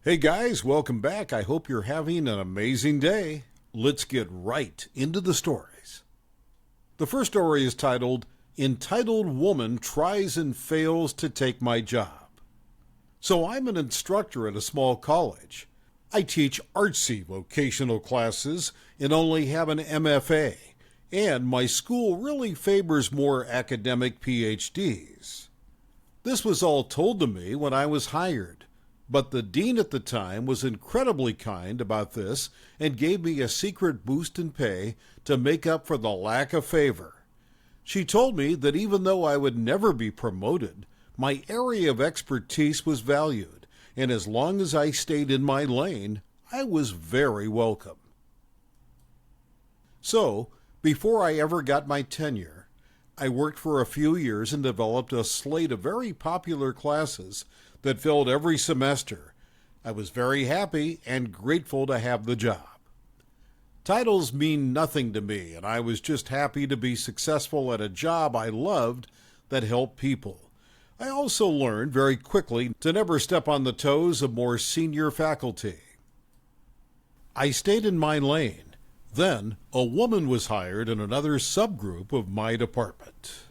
Hey guys, welcome back. I hope you're having an amazing day. Let's get right into the stories. The first story is titled, Entitled Woman Tries and Fails to Take My Job. So I'm an instructor at a small college. I teach artsy vocational classes and only have an MFA, and my school really favors more academic PhDs. This was all told to me when I was hired. But the dean at the time was incredibly kind about this and gave me a secret boost in pay to make up for the lack of favor. She told me that even though I would never be promoted, my area of expertise was valued, and as long as I stayed in my lane, I was very welcome. So, before I ever got my tenure, I worked for a few years and developed a slate of very popular classes that filled every semester. I was very happy and grateful to have the job. Titles mean nothing to me, and I was just happy to be successful at a job I loved that helped people. I also learned very quickly to never step on the toes of more senior faculty. I stayed in my lane. Then, a woman was hired in another subgroup of my department.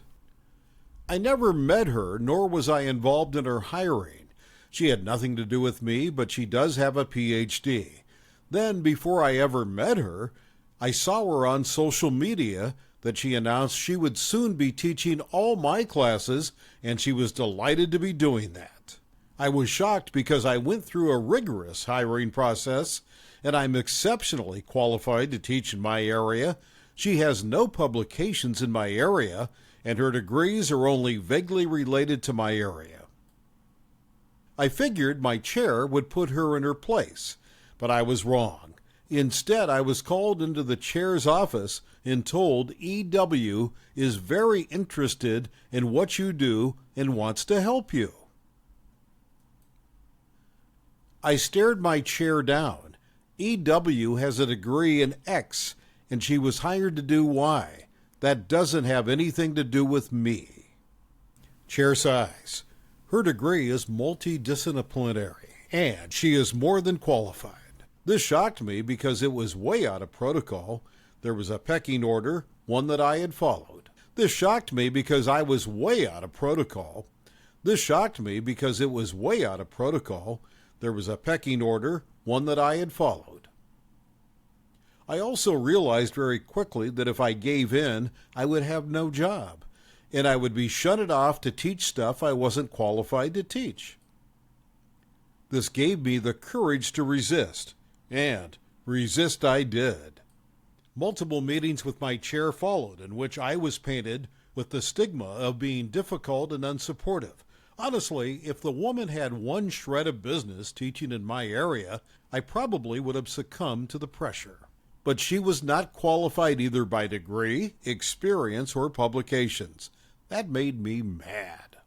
I never met her, nor was I involved in her hiring. She had nothing to do with me, but she does have a PhD. Then, before I ever met her, I saw her on social media that she announced she would soon be teaching all my classes, and she was delighted to be doing that. I was shocked because I went through a rigorous hiring process, and I'm exceptionally qualified to teach in my area. She has no publications in my area, and her degrees are only vaguely related to my area. I figured my chair would put her in her place, but I was wrong. Instead, I was called into the chair's office and told EW is very interested in what you do and wants to help you. I stared my chair down. EW has a degree in X, and she was hired to do Y. That doesn't have anything to do with me. Chair sighs. Her degree is multidisciplinary, and she is more than qualified. This shocked me because it was way out of protocol. There was a pecking order, one that I had followed. This shocked me because I was way out of protocol. This shocked me because it was way out of protocol. There was a pecking order, one that I had followed. I also realized very quickly that if I gave in, I would have no job, and I would be shunted off to teach stuff I wasn't qualified to teach. This gave me the courage to resist, and resist I did. Multiple meetings with my chair followed, in which I was painted with the stigma of being difficult and unsupportive. Honestly, if the woman had one shred of business teaching in my area, I probably would have succumbed to the pressure. But she was not qualified either by degree, experience, or publications. That made me mad.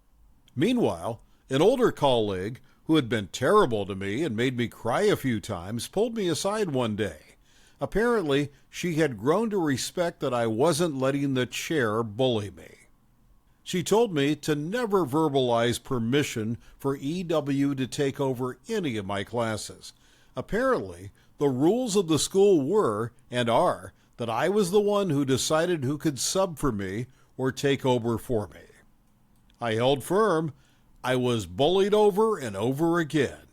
Meanwhile, an older colleague who had been terrible to me and made me cry a few times pulled me aside one day. Apparently, she had grown to respect that I wasn't letting the chair bully me. She told me to never verbalize permission for EW to take over any of my classes. Apparently, the rules of the school were, and are, that I was the one who decided who could sub for me or take over for me. I held firm. I was bullied over and over again.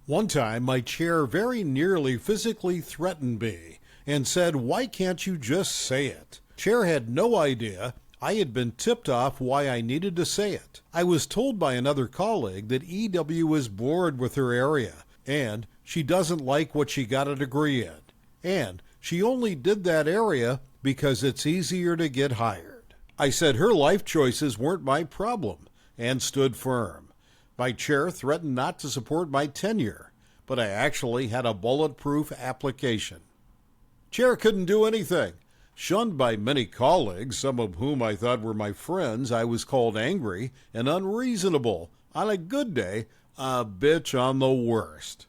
One time, my chair very nearly physically threatened me and said, "Why can't you just say it?" Chair had no idea I had been tipped off why I needed to say it. I was told by another colleague that EW is bored with her area, and she doesn't like what she got a degree in, and she only did that area because it's easier to get hired. I said her life choices weren't my problem, and stood firm. My chair threatened not to support my tenure, but I actually had a bulletproof application. Chair couldn't do anything. Shunned by many colleagues, some of whom I thought were my friends, I was called angry and unreasonable. On a good day, a bitch on the worst.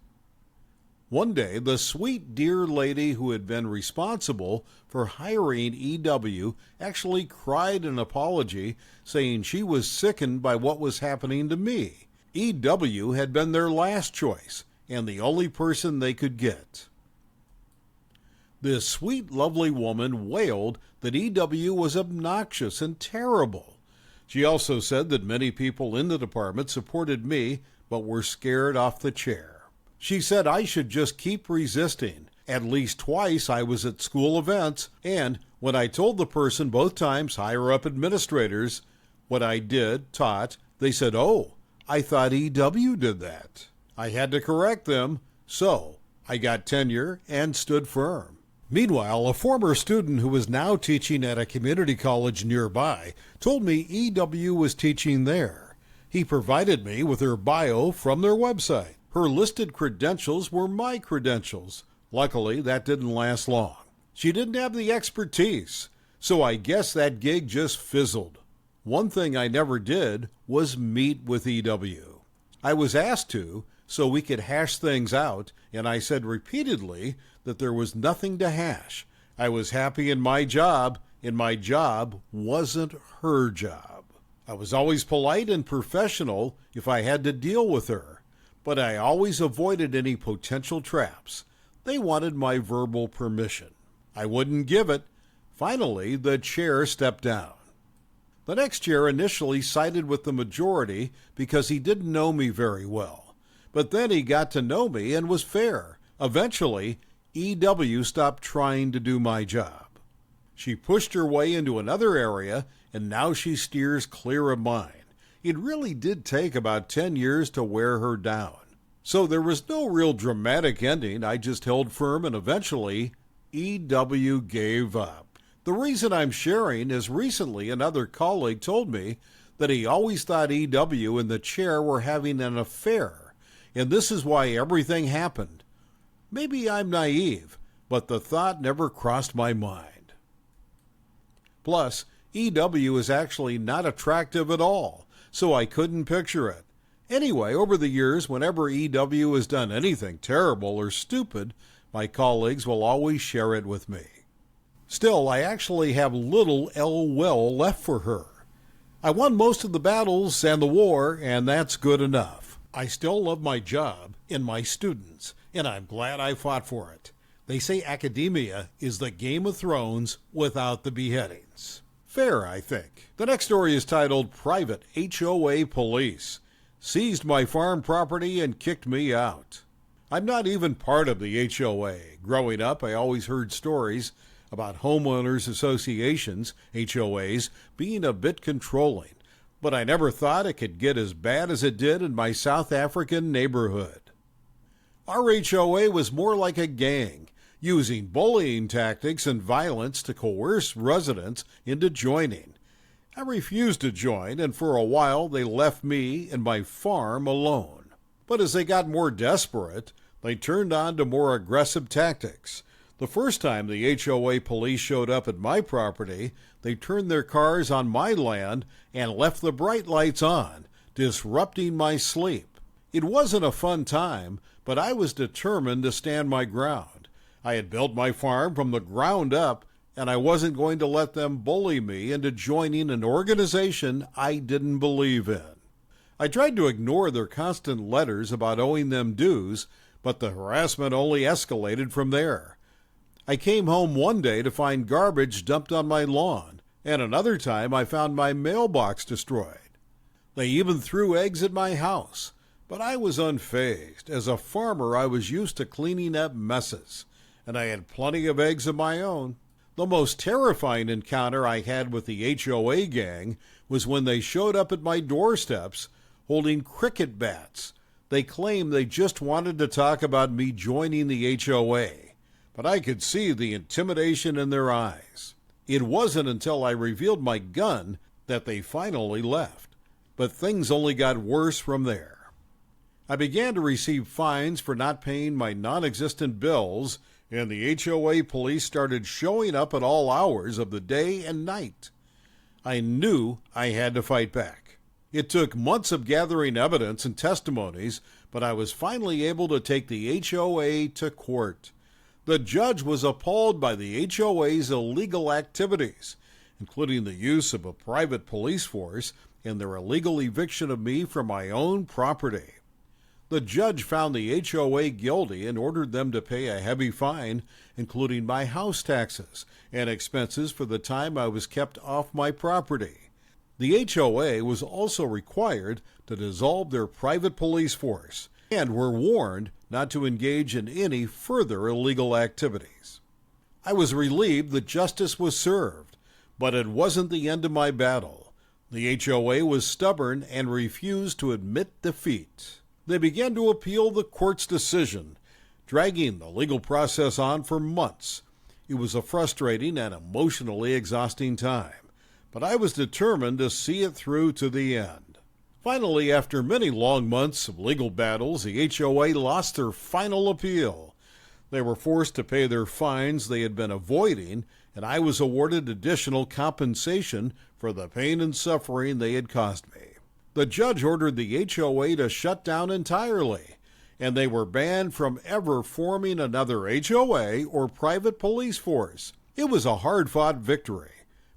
One day, the sweet dear lady who had been responsible for hiring EW actually cried an apology, saying she was sickened by what was happening to me. EW had been their last choice, and the only person they could get. This sweet, lovely woman wailed that EW was obnoxious and terrible. She also said that many people in the department supported me but were scared off the chair. She said I should just keep resisting. At least twice I was at school events, and when I told the person both times, higher-up administrators, what I taught, they said, "Oh, I thought EW did that." I had to correct them, so I got tenure and stood firm. Meanwhile, a former student who is now teaching at a community college nearby told me EW was teaching there. He provided me with her bio from their website. Her listed credentials were my credentials. Luckily, that didn't last long. She didn't have the expertise, so I guess that gig just fizzled. One thing I never did was meet with EW. I was asked to, so we could hash things out, and I said repeatedly that there was nothing to hash. I was happy in my job, and my job wasn't her job. I was always polite and professional if I had to deal with her, but I always avoided any potential traps. They wanted my verbal permission. I wouldn't give it. Finally, the chair stepped down. The next chair initially sided with the majority because he didn't know me very well. But then he got to know me and was fair. Eventually, EW stopped trying to do my job. She pushed her way into another area, and now she steers clear of mine. It really did take about 10 years to wear her down. So there was no real dramatic ending. I just held firm, and eventually, EW gave up. The reason I'm sharing is recently another colleague told me that he always thought EW and the chair were having an affair, and this is why everything happened. Maybe I'm naive, but the thought never crossed my mind. Plus, EW is actually not attractive at all, so I couldn't picture it. Anyway, over the years, whenever EW has done anything terrible or stupid, my colleagues will always share it with me. Still, I actually have little ill will left for her. I won most of the battles and the war, and that's good enough. I still love my job and my students, and I'm glad I fought for it. They say academia is the Game of Thrones without the beheadings. Fair, I think. The next story is titled Private HOA Police Seized My Farm Property and Kicked Me Out. I'm not even part of the HOA. Growing up, I always heard stories about homeowners associations, HOAs, being a bit controlling, but I never thought it could get as bad as it did in my South African neighborhood. Our HOA was more like a gang, using bullying tactics and violence to coerce residents into joining. I refused to join, and for a while they left me and my farm alone. But as they got more desperate, they turned on to more aggressive tactics. The first time the HOA police showed up at my property, they turned their cars on my land and left the bright lights on, disrupting my sleep. It wasn't a fun time, but I was determined to stand my ground. I had built my farm from the ground up, and I wasn't going to let them bully me into joining an organization I didn't believe in. I tried to ignore their constant letters about owing them dues, but the harassment only escalated from there. I came home one day to find garbage dumped on my lawn, and another time I found my mailbox destroyed. They even threw eggs at my house, but I was unfazed. As a farmer, I was used to cleaning up messes, and I had plenty of eggs of my own. The most terrifying encounter I had with the HOA gang was when they showed up at my doorsteps holding cricket bats. They claimed they just wanted to talk about me joining the HOA, but I could see the intimidation in their eyes. It wasn't until I revealed my gun that they finally left, but things only got worse from there. I began to receive fines for not paying my non-existent bills, and the HOA police started showing up at all hours of the day and night. I knew I had to fight back. It took months of gathering evidence and testimonies, but I was finally able to take the HOA to court. The judge was appalled by the HOA's illegal activities, including the use of a private police force and their illegal eviction of me from my own property. The judge found the HOA guilty and ordered them to pay a heavy fine, including my house taxes and expenses for the time I was kept off my property. The HOA was also required to dissolve their private police force and were warned not to engage in any further illegal activities. I was relieved that justice was served, but it wasn't the end of my battle. The HOA was stubborn and refused to admit defeat. They began to appeal the court's decision, dragging the legal process on for months. It was a frustrating and emotionally exhausting time, but I was determined to see it through to the end. Finally, after many long months of legal battles, the HOA lost their final appeal. They were forced to pay their fines they had been avoiding, and I was awarded additional compensation for the pain and suffering they had caused me. The judge ordered the HOA to shut down entirely, and they were banned from ever forming another HOA or private police force. It was a hard-fought victory,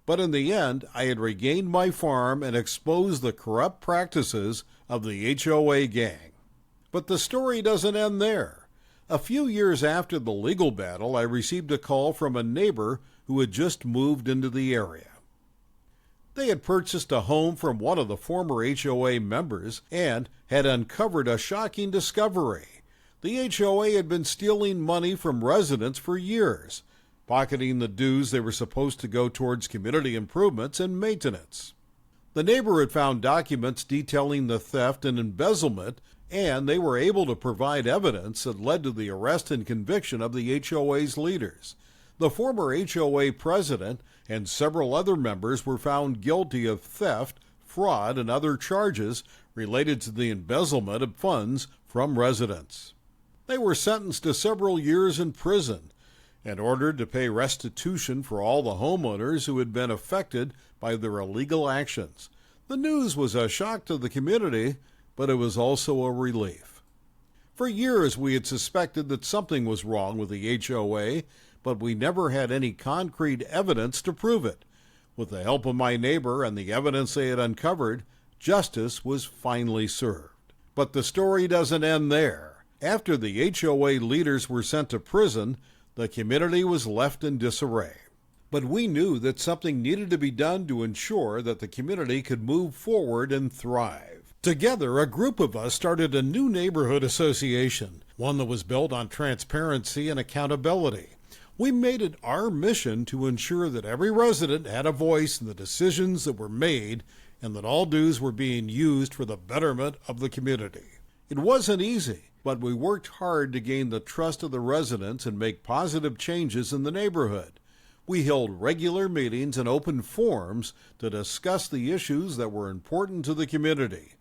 but in the end, I had regained my farm and exposed the corrupt practices of the HOA gang. But the story doesn't end there. A few years after the legal battle, I received a call from a neighbor who had just moved into the area. They had purchased a home from one of the former HOA members and had uncovered a shocking discovery. The HOA had been stealing money from residents for years, pocketing the dues they were supposed to go towards community improvements and maintenance. The neighbor had found documents detailing the theft and embezzlement, and they were able to provide evidence that led to the arrest and conviction of the HOA's leaders. The former HOA president and several other members were found guilty of theft, fraud, and other charges related to the embezzlement of funds from residents. They were sentenced to several years in prison and ordered to pay restitution for all the homeowners who had been affected by their illegal actions. The news was a shock to the community, but it was also a relief. For years we had suspected that something was wrong with the HOA, but we never had any concrete evidence to prove it. With the help of my neighbor and the evidence they had uncovered, justice was finally served. But the story doesn't end there. After the HOA leaders were sent to prison, the community was left in disarray. But we knew that something needed to be done to ensure that the community could move forward and thrive. Together, a group of us started a new neighborhood association, one that was built on transparency and accountability. We made it our mission to ensure that every resident had a voice in the decisions that were made and that all dues were being used for the betterment of the community. It wasn't easy, but we worked hard to gain the trust of the residents and make positive changes in the neighborhood. We held regular meetings and open forums to discuss the issues that were important to the community,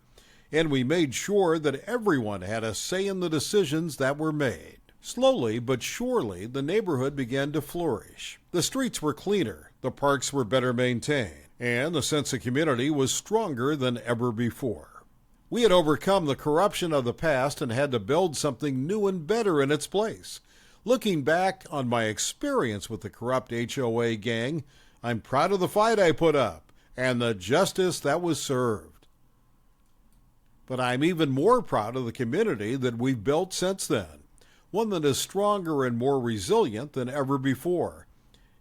and we made sure that everyone had a say in the decisions that were made. Slowly but surely, the neighborhood began to flourish. The streets were cleaner, the parks were better maintained, and the sense of community was stronger than ever before. We had overcome the corruption of the past and had to build something new and better in its place. Looking back on my experience with the corrupt HOA gang, I'm proud of the fight I put up and the justice that was served. But I'm even more proud of the community that we've built since then, one that is stronger and more resilient than ever before.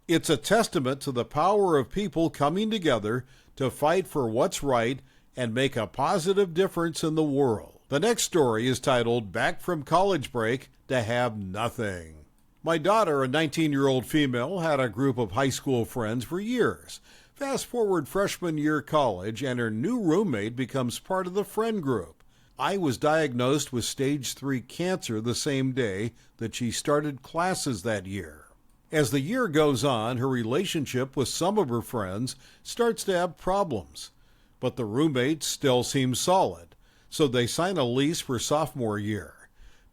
It's a testament to the power of people coming together to fight for what's right and make a positive difference in the world. The next story is titled Back from College Break to Have Nothing. My daughter, a 19-year-old female, had a group of high school friends for years. Fast forward freshman year college, and her new roommate becomes part of the friend group. I was diagnosed with stage 3 cancer the same day that she started classes that year. As the year goes on, her relationship with some of her friends starts to have problems. But the roommate still seems solid, so they sign a lease for sophomore year.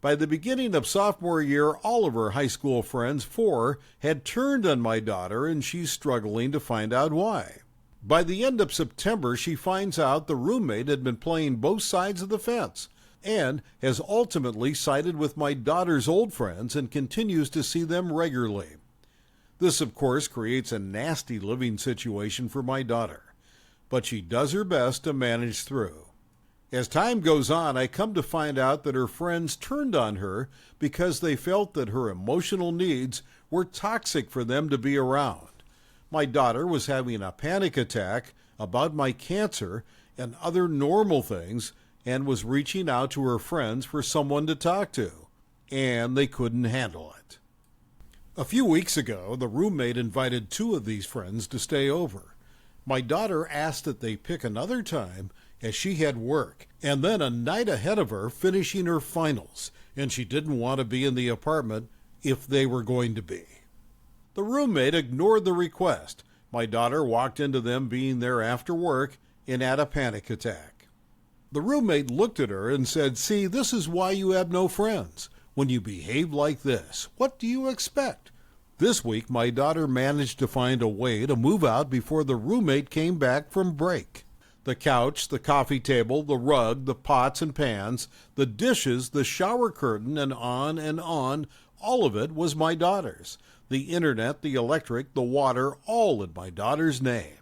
By the beginning of sophomore year, all of her high school friends, 4, had turned on my daughter, and she's struggling to find out why. By the end of September, she finds out the roommate had been playing both sides of the fence and has ultimately sided with my daughter's old friends and continues to see them regularly. This, of course, creates a nasty living situation for my daughter, but she does her best to manage through. As time goes on, I come to find out that her friends turned on her because they felt that her emotional needs were toxic for them to be around. My daughter was having a panic attack about my cancer and other normal things and was reaching out to her friends for someone to talk to, and they couldn't handle it. A few weeks ago, the roommate invited 2 of these friends to stay over. My daughter asked that they pick another time as she had work and then a night ahead of her finishing her finals, and she didn't want to be in the apartment if they were going to be. The roommate ignored the request. My daughter walked into them being there after work and had a panic attack. The roommate looked at her and said, "See, this is why you have no friends. When you behave like this, what do you expect?" This week, my daughter managed to find a way to move out before the roommate came back from break. The couch, the coffee table, the rug, the pots and pans, the dishes, the shower curtain, and on, all of it was my daughter's. The internet, the electric, the water, all in my daughter's name.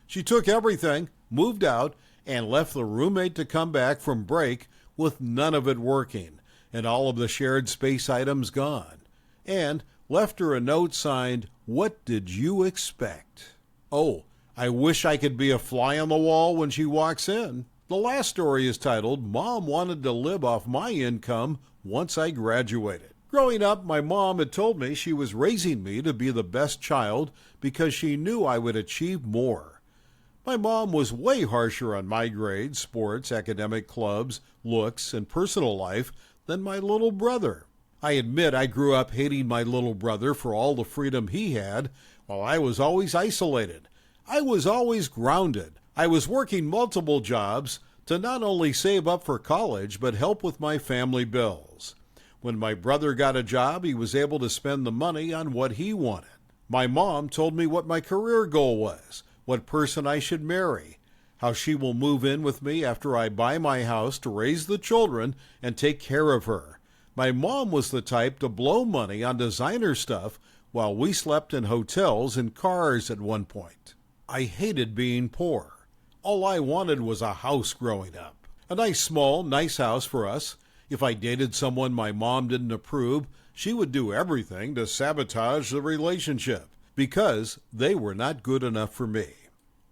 She took everything, moved out, and left the roommate to come back from break with none of it working, and all of the shared space items gone, and left her a note signed, "What did you expect?" Oh, I wish I could be a fly on the wall when she walks in. The last story is titled, "Mom Wanted to Live Off My Income Once I Graduated." Growing up, my mom had told me she was raising me to be the best child because she knew I would achieve more. My mom was way harsher on my grades, sports, academic clubs, looks, and personal life than my little brother. I admit I grew up hating my little brother for all the freedom he had, while I was always isolated. I was always grounded. I was working multiple jobs to not only save up for college, but help with my family bills. When my brother got a job, he was able to spend the money on what he wanted. My mom told me what my career goal was, what person I should marry, how she will move in with me after I buy my house to raise the children and take care of her. My mom was the type to blow money on designer stuff while we slept in hotels and cars at one point. I hated being poor. All I wanted was a house growing up. A nice small, nice house for us. If I dated someone my mom didn't approve, she would do everything to sabotage the relationship because they were not good enough for me.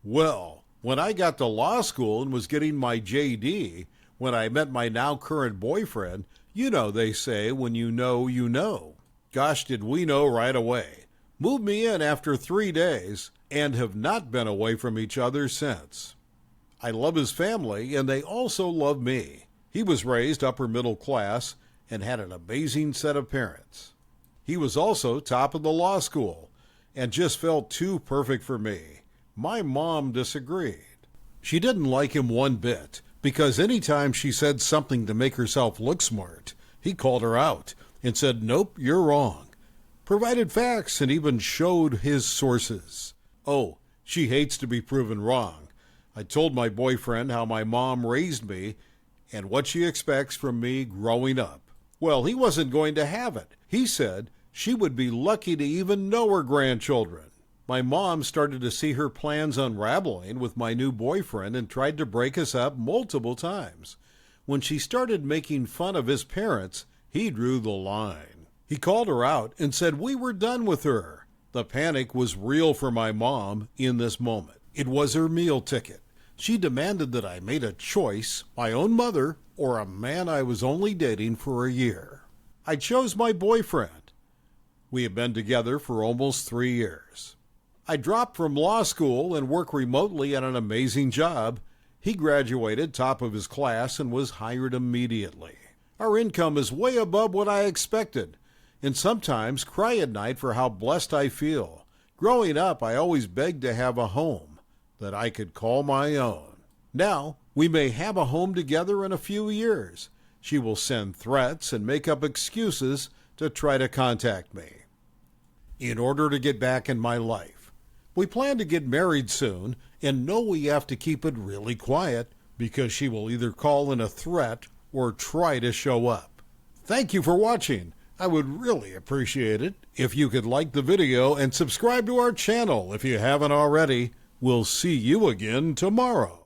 Well, when I got to law school and was getting my JD, when I met my now current boyfriend, you know they say when you know, you know. Gosh, did we know right away. Moved me in after 3 days and have not been away from each other since. I love his family and they also love me. He was raised upper middle class and had an amazing set of parents. He was also top of the law school and just felt too perfect for me. My mom disagreed. She didn't like him one bit because anytime she said something to make herself look smart, he called her out and said, "Nope, you're wrong." Provided facts and even showed his sources. Oh, she hates to be proven wrong. I told my boyfriend how my mom raised me and what she expects from me growing up. Well, he wasn't going to have it. He said she would be lucky to even know her grandchildren. My mom started to see her plans unraveling with my new boyfriend and tried to break us up multiple times. When she started making fun of his parents, he drew the line. He called her out and said we were done with her. The panic was real for my mom in this moment. It was her meal ticket. She demanded that I made a choice, my own mother or a man I was only dating for a year. I chose my boyfriend. We have been together for almost 3 years. I dropped from law school and work remotely at an amazing job. He graduated top of his class and was hired immediately. Our income is way above what I expected, and sometimes cry at night for how blessed I feel. Growing up, I always begged to have a home that I could call my own. Now, we may have a home together in a few years. She will send threats and make up excuses to try to contact me in order to get back in my life. We plan to get married soon and know we have to keep it really quiet because she will either call in a threat or try to show up. Thank you for watching. I would really appreciate it if you could like the video and subscribe to our channel if you haven't already. We'll see you again tomorrow.